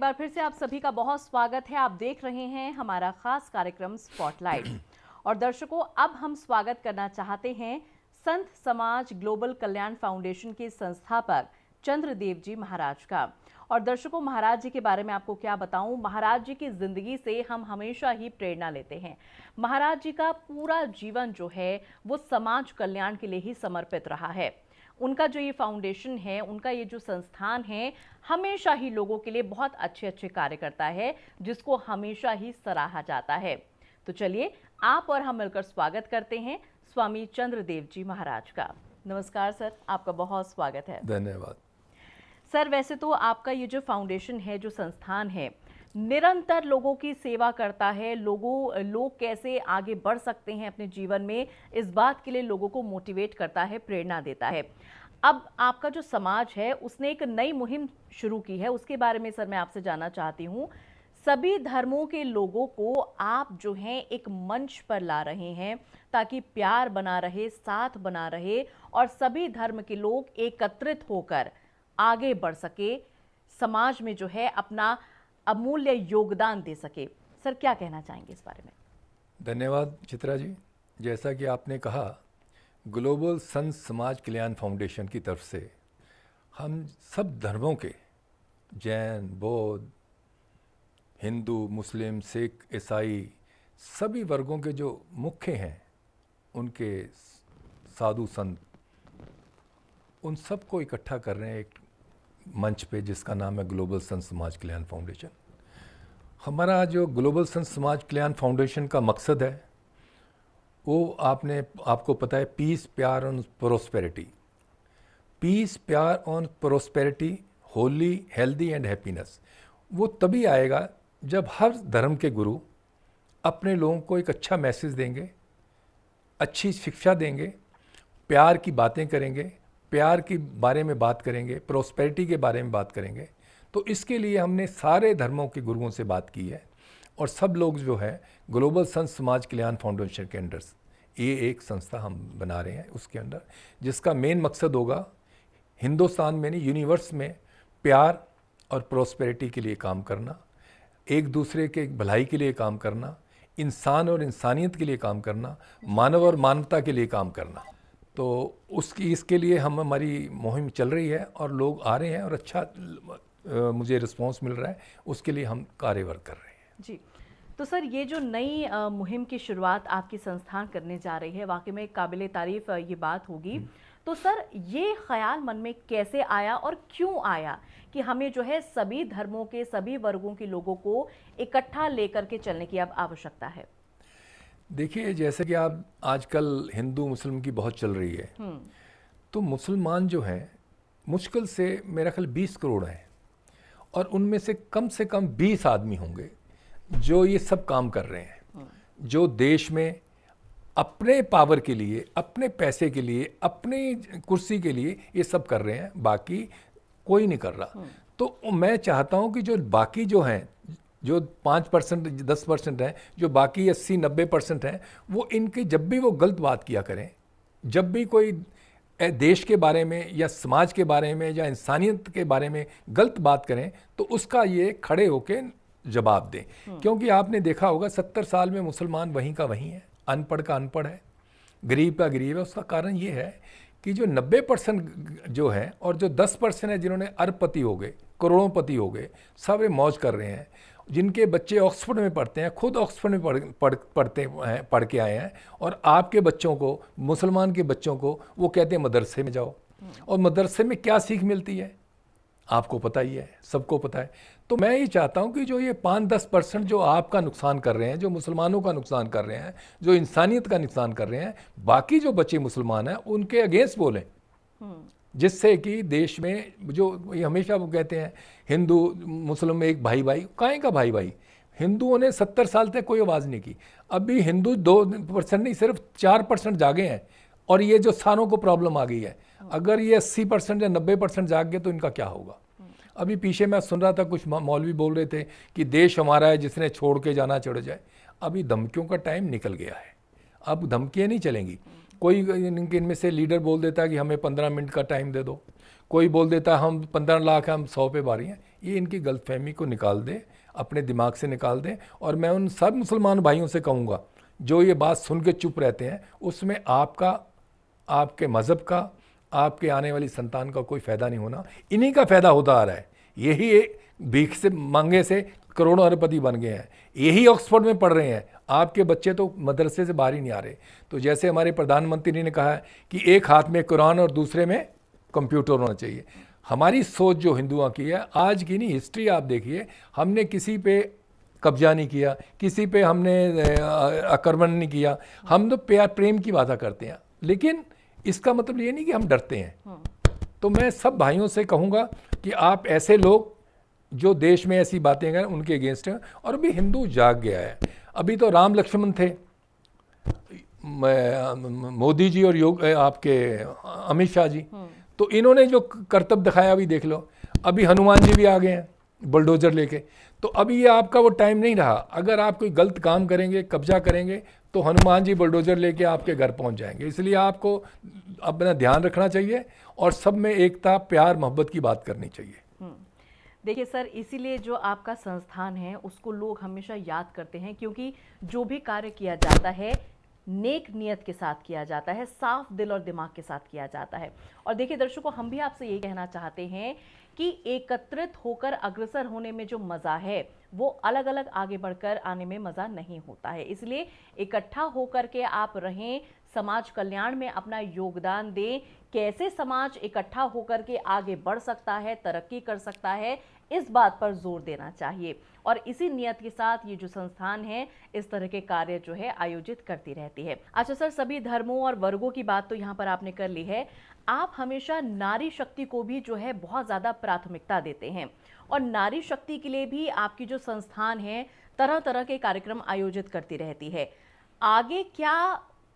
बार फिर से आप सभी का बहुत स्वागत है। आप देख रहे हैं हमारा खास कार्यक्रम स्पॉटलाइट। और दर्शकों, अब हम स्वागत करना चाहते हैं संत समाज ग्लोबल कल्याण फाउंडेशन के संस्थापक चंद्रदेव जी महाराज का। और दर्शकों, महाराज जी के बारे में आपको क्या बताऊं, महाराज जी की जिंदगी से हम हमेशा ही प्रेरणा लेते हैं। महाराज जी का पूरा जीवन जो है वो समाज कल्याण के लिए ही समर्पित रहा है। उनका जो ये फाउंडेशन है, उनका ये जो संस्थान है, हमेशा ही लोगों के लिए बहुत अच्छे अच्छे कार्य करता है, जिसको हमेशा ही सराहा जाता है। तो चलिए आप और हम मिलकर स्वागत करते हैं स्वामी चंद्रदेव जी महाराज का। नमस्कार सर, आपका बहुत स्वागत है। धन्यवाद सर। वैसे तो आपका ये जो फाउंडेशन है, जो संस्थान है, निरंतर लोगों की सेवा करता है। लोग कैसे आगे बढ़ सकते हैं अपने जीवन में, इस बात के लिए लोगों को मोटिवेट करता है, प्रेरणा देता है। अब आपका जो समाज है उसने एक नई मुहिम शुरू की है, उसके बारे में सर मैं आपसे जानना चाहती हूँ। सभी धर्मों के लोगों को आप जो हैं एक मंच पर ला रहे हैं ताकि प्यार बना रहे, साथ बना रहे और सभी धर्म के लोग एकत्रित होकर आगे बढ़ सके, समाज में जो है अपना अमूल्य योगदान दे सके। सर क्या कहना चाहेंगे इस बारे में? धन्यवाद चित्रा जी। जैसा कि आपने कहा, ग्लोबल संत समाज कल्याण फाउंडेशन की तरफ से हम सब धर्मों के, जैन, बौद्ध, हिंदू, मुस्लिम, सिख, ईसाई, सभी वर्गों के जो मुख्य हैं, उनके साधु संत, उन सबको इकट्ठा कर रहे हैं एक मंच पे जिसका नाम है ग्लोबल संत समाज कल्याण फाउंडेशन। हमारा जो ग्लोबल संत समाज कल्याण फाउंडेशन का मकसद है वो आपको पता है, पीस, प्यार और प्रोस्पेरिटी। पीस, प्यार और prosperity, Holi, healthy and happiness, वो तभी आएगा जब हर धर्म के गुरु अपने लोगों को एक अच्छा मैसेज देंगे, अच्छी शिक्षा देंगे, प्यार की बातें करेंगे, प्यार के बारे में बात करेंगे, प्रोस्पेरिटी के बारे में बात करेंगे। तो इसके लिए हमने सारे धर्मों के गुरुओं से बात की है और सब लोग जो है ग्लोबल संत समाज कल्याण फाउंडेशन के अंडर ये एक संस्था हम बना रहे हैं, उसके अंदर जिसका मेन मकसद होगा हिंदुस्तान में नहीं, यूनिवर्स में प्यार और प्रोस्पेरिटी के लिए काम करना, एक दूसरे के भलाई के लिए काम करना, इंसान और इंसानियत के लिए काम करना, मानव और मानवता के लिए काम करना। तो इसके लिए हमारी मुहिम चल रही है और लोग आ रहे हैं और अच्छा मुझे रिस्पांस मिल रहा है, उसके लिए हम कार्यवर कर रहे हैं। जी, तो सर ये जो नई मुहिम की शुरुआत आपकी संस्थान करने जा रही है, वाकई में काबिले तारीफ ये बात होगी। तो सर ये ख्याल मन में कैसे आया और क्यों आया कि हमें जो है सभी धर्मों के, सभी वर्गों के लोगों को इकट्ठा लेकर के चलने की अब आवश्यकता है? देखिए, जैसे कि आप आजकल हिंदू मुस्लिम की बहुत चल रही है, तो मुसलमान जो हैं मुश्किल से मेरा ख्याल 20 करोड़ हैं और उनमें से कम 20 आदमी होंगे जो ये सब काम कर रहे हैं, जो देश में अपने पावर के लिए, अपने पैसे के लिए, अपनी कुर्सी के लिए ये सब कर रहे हैं, बाकी कोई नहीं कर रहा। तो मैं चाहता हूं कि जो बाकी जो हैं, जो 5%, 10% हैं, जो बाकी 80-90% हैं, वो इनके जब भी वो गलत बात किया करें, जब भी कोई देश के बारे में या समाज के बारे में या इंसानियत के बारे में गलत बात करें, तो उसका ये खड़े होके जवाब दें। क्योंकि आपने देखा होगा 70 साल में मुसलमान वहीं का वहीं है, अनपढ़ का अनपढ़ है, गरीब का गरीब है। उसका कारण ये है कि जो 90% जो है और जो 10% है जिन्होंने अरबपति हो गए, करोड़ोंपति हो गए, सब ये मौज कर रहे हैं। जिनके बच्चे ऑक्सफोर्ड में पढ़ते हैं, खुद ऑक्सफोर्ड में पढ़ के आए हैं, और आपके बच्चों को, मुसलमान के बच्चों को वो कहते हैं मदरसे में जाओ। और मदरसे में क्या सीख मिलती है आपको पता ही है, सबको पता है। तो मैं ये चाहता हूँ कि जो ये 5-10% जो आपका नुकसान कर रहे हैं, जो मुसलमानों का नुकसान कर रहे हैं, जो इंसानियत का नुकसान कर रहे हैं, बाकी जो बच्चे मुसलमान हैं उनके अगेंस्ट बोलें, जिससे कि देश में जो ये हमेशा वो कहते हैं हिंदू मुस्लिम में एक भाई भाई, काहे का भाई भाई? हिंदुओं ने 70 साल तक कोई आवाज़ नहीं की। अभी हिंदू 2% नहीं, सिर्फ 4% जागे हैं और ये जो सारों को प्रॉब्लम आ गई है। अगर ये 80% या 90% जाग गए तो इनका क्या होगा? अभी पीछे मैं सुन रहा था, कुछ मौलवी बोल रहे थे कि देश हमारा है, जिसने छोड़ के जाना चढ़ जाए। अभी धमकियों का टाइम निकल गया है, अब धमकियाँ नहीं चलेंगी। कोई इनमें से लीडर बोल देता है कि हमें 15 मिनट का टाइम दे दो, कोई बोल देता है हम 15 लाख हम 100 पे बारी हैं। ये इनकी गलतफहमी को निकाल दें, अपने दिमाग से निकाल दें। और मैं उन सब मुसलमान भाइयों से कहूँगा जो ये बात सुन के चुप रहते हैं, उसमें आपका, आपके मज़हब का, आपके आने वाली संतान का कोई फ़ायदा नहीं होना, इन्हीं का फ़ायदा होता आ रहा है। यही भीख से मांगे से करोड़ों अरबपति बन गए हैं, यही ऑक्सफोर्ड में पढ़ रहे हैं, आपके बच्चे तो मदरसे से बाहर ही नहीं आ रहे। तो जैसे हमारे प्रधानमंत्री ने कहा है कि एक हाथ में कुरान और दूसरे में कंप्यूटर होना चाहिए, हमारी सोच जो हिंदुओं की है, आज की नहीं, हिस्ट्री आप देखिए, हमने किसी पे कब्जा नहीं किया, किसी पे हमने आक्रमण नहीं किया, हम तो प्यार प्रेम की बात करते हैं। लेकिन इसका मतलब ये नहीं कि हम डरते हैं। तो मैं सब भाइयों से कहूँगा कि आप ऐसे लोग जो देश में ऐसी बातें करें उनके अगेंस्ट हैं। और अभी हिंदू जाग गया है। अभी तो राम लक्ष्मण थे, मोदी जी और योग आपके अमित शाह जी, तो इन्होंने जो करतब दिखाया अभी देख लो। अभी हनुमान जी भी आ गए हैं बुलडोजर लेके। तो अभी ये आपका वो टाइम नहीं रहा। अगर आप कोई गलत काम करेंगे, कब्जा करेंगे, तो हनुमान जी बुलडोजर लेके आपके घर पहुंच जाएंगे। इसलिए आपको अपना ध्यान रखना चाहिए और सब में एकता, प्यार, मोहब्बत की बात करनी चाहिए। देखिए सर, इसीलिए जो आपका संस्थान है उसको लोग हमेशा याद करते हैं, क्योंकि जो भी कार्य किया जाता है नेक नियत के साथ किया जाता है, साफ दिल और दिमाग के साथ किया जाता है। और देखिए दर्शकों, हम भी आपसे यही कहना चाहते हैं कि एकत्रित होकर अग्रसर होने में जो मज़ा है वो अलग अलग आगे बढ़कर आने में मज़ा नहीं होता है। इसलिए इकट्ठा होकर के आप रहें, समाज कल्याण में अपना योगदान दें। कैसे समाज इकट्ठा होकर के आगे बढ़ सकता है, तरक्की कर सकता है, इस बात पर जोर देना चाहिए। और इसी नियत के साथ ये जो संस्थान है इस तरह के कार्य जो है आयोजित करती रहती है। अच्छा सर, सभी धर्मों और वर्गों की बात तो यहाँ पर आपने कर ली है। आप हमेशा नारी शक्ति को भी जो है बहुत ज़्यादा प्राथमिकता देते हैं, और नारी शक्ति के लिए भी आपकी जो संस्थान है तरह तरह के कार्यक्रम आयोजित करती रहती है। आगे क्या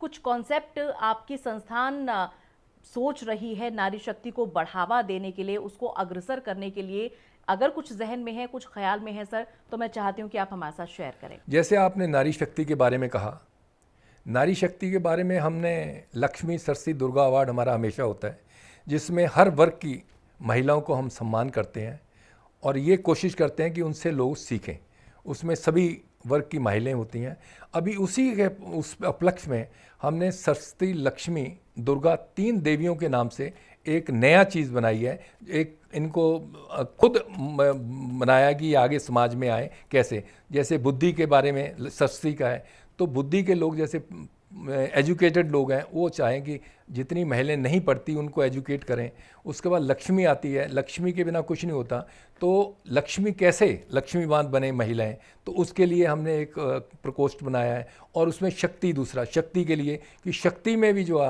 कुछ कॉन्सेप्ट आपकी संस्थान सोच रही है नारी शक्ति को बढ़ावा देने के लिए, उसको अग्रसर करने के लिए? अगर कुछ जहन में है, कुछ ख्याल में है सर, तो मैं चाहती हूँ कि आप हमारे साथ शेयर करें। जैसे आपने नारी शक्ति के बारे में कहा, नारी शक्ति के बारे में हमने लक्ष्मी सरस्वती दुर्गा अवार्ड हमारा हमेशा होता है, जिसमें हर वर्ग की महिलाओं को हम सम्मान करते हैं और ये कोशिश करते हैं कि उनसे लोग सीखें। उसमें सभी वर्ग की महिलाएं होती हैं। अभी उसी के उस उपलक्ष्य में हमने सरस्वती, लक्ष्मी, दुर्गा, 3 देवियों के नाम से एक नया चीज़ बनाई है। एक इनको खुद बनाया कि आगे समाज में आए कैसे। जैसे बुद्धि के बारे में सरस्वती का है, तो बुद्धि के लोग जैसे एजुकेटेड लोग हैं, वो चाहें कि जितनी महिलाएं नहीं पढ़ती उनको एजुकेट करें। उसके बाद लक्ष्मी आती है, लक्ष्मी के बिना कुछ नहीं होता, तो लक्ष्मी कैसे लक्ष्मीवान बने महिलाएं, तो उसके लिए हमने एक प्रकोष्ठ बनाया है। और उसमें शक्ति, दूसरा शक्ति के लिए कि शक्ति में भी जो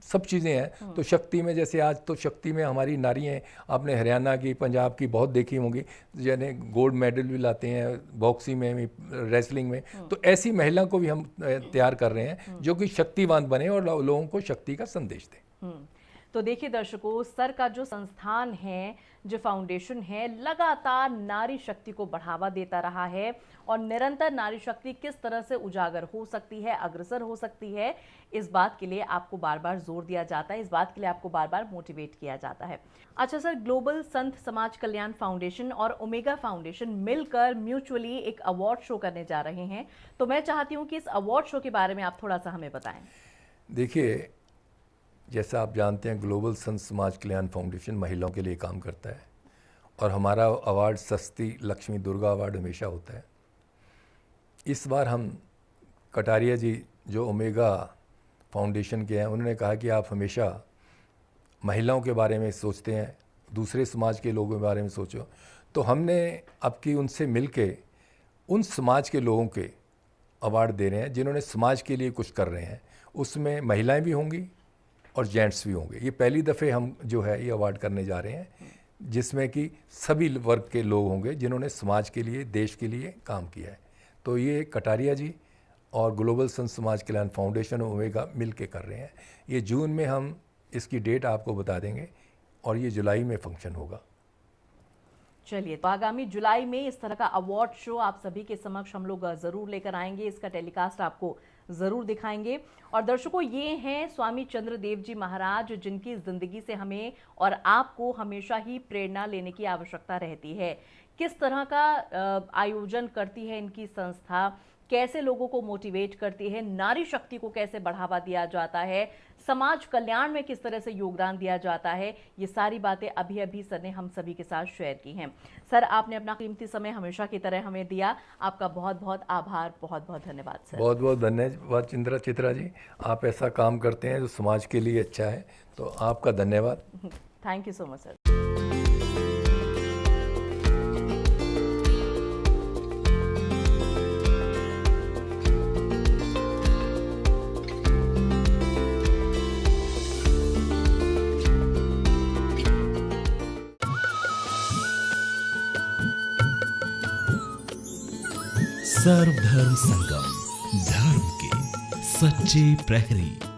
सब चीज़ें हैं, तो शक्ति में जैसे आज तो शक्ति में हमारी नारियाँ, आपने हरियाणा की, पंजाब की बहुत देखी होंगी, यानी गोल्ड मेडल भी लाते हैं बॉक्सिंग में, रेसलिंग में। तो ऐसी महिला को भी हम तैयार कर रहे हैं जो कि शक्तिवान बने और लोगों को शक्ति का संदेश दें। तो देखिए दर्शकों, सर का जो संस्थान है, जो फाउंडेशन है, लगातार नारी शक्ति को बढ़ावा देता रहा है और निरंतर नारी शक्ति किस तरह से उजागर हो सकती है, अग्रसर हो सकती है, इस बात के लिए आपको बार बार जोर दिया जाता है, इस बात के लिए आपको बार बार मोटिवेट किया जाता है। अच्छा सर, ग्लोबल संत समाज कल्याण फाउंडेशन और ओमेगा फाउंडेशन मिलकर म्यूचुअली एक अवार्ड शो करने जा रहे हैं, तो मैं चाहती हूँ कि इस अवार्ड शो के बारे में आप थोड़ा सा हमें बताएं। देखिए, जैसा आप जानते हैं, ग्लोबल संत समाज कल्याण फाउंडेशन महिलाओं के लिए काम करता है और हमारा अवार्ड सरस्वती, लक्ष्मी, दुर्गा अवार्ड हमेशा होता है। इस बार हम कटारिया जी जो ओमेगा फाउंडेशन के हैं, उन्होंने कहा कि आप हमेशा महिलाओं के बारे में सोचते हैं, दूसरे समाज के लोगों के बारे में सोचो। तो हमने अब की उनसे मिलके उन समाज के लोगों के अवार्ड दे रहे हैं जिन्होंने समाज के लिए कुछ कर रहे हैं। उसमें महिलाएं भी होंगी और जेंट्स भी होंगे। ये पहली दफ़े हम जो है ये अवार्ड करने जा रहे हैं, जिसमें कि सभी वर्ग के लोग होंगे जिन्होंने समाज के लिए, देश के लिए काम किया है। तो ये कटारिया जी और ग्लोबल संत समाज कल्याण फाउंडेशन ओमेगा मिल के कर रहे हैं। ये जून में हम इसकी डेट आपको बता देंगे और ये जुलाई में फंक्शन होगा। चलिए, तो आगामी जुलाई में इस तरह का अवार्ड शो आप सभी के समक्ष हम लोग ज़रूर लेकर आएंगे। इसका टेलीकास्ट आपको ज़रूर दिखाएंगे। और दर्शकों, ये हैं स्वामी चंद्रदेव जी महाराज, जिनकी ज़िंदगी से हमें और आपको हमेशा ही प्रेरणा लेने की आवश्यकता रहती है। किस तरह का आयोजन करती है इनकी संस्था, कैसे लोगों को मोटिवेट करती है, नारी शक्ति को कैसे बढ़ावा दिया जाता है, समाज कल्याण में किस तरह से योगदान दिया जाता है, ये सारी बातें अभी अभी सर ने हम सभी के साथ शेयर की हैं। सर, आपने अपना कीमती समय हमेशा की तरह हमें दिया, आपका बहुत बहुत आभार, बहुत बहुत धन्यवाद सर। बहुत बहुत धन्यवाद चित्रा जी, आप ऐसा काम करते हैं जो समाज के लिए अच्छा है, तो आपका धन्यवाद। Thank you so much sir. सर्वधर्म संगम, धर्म के सच्चे प्रहरी।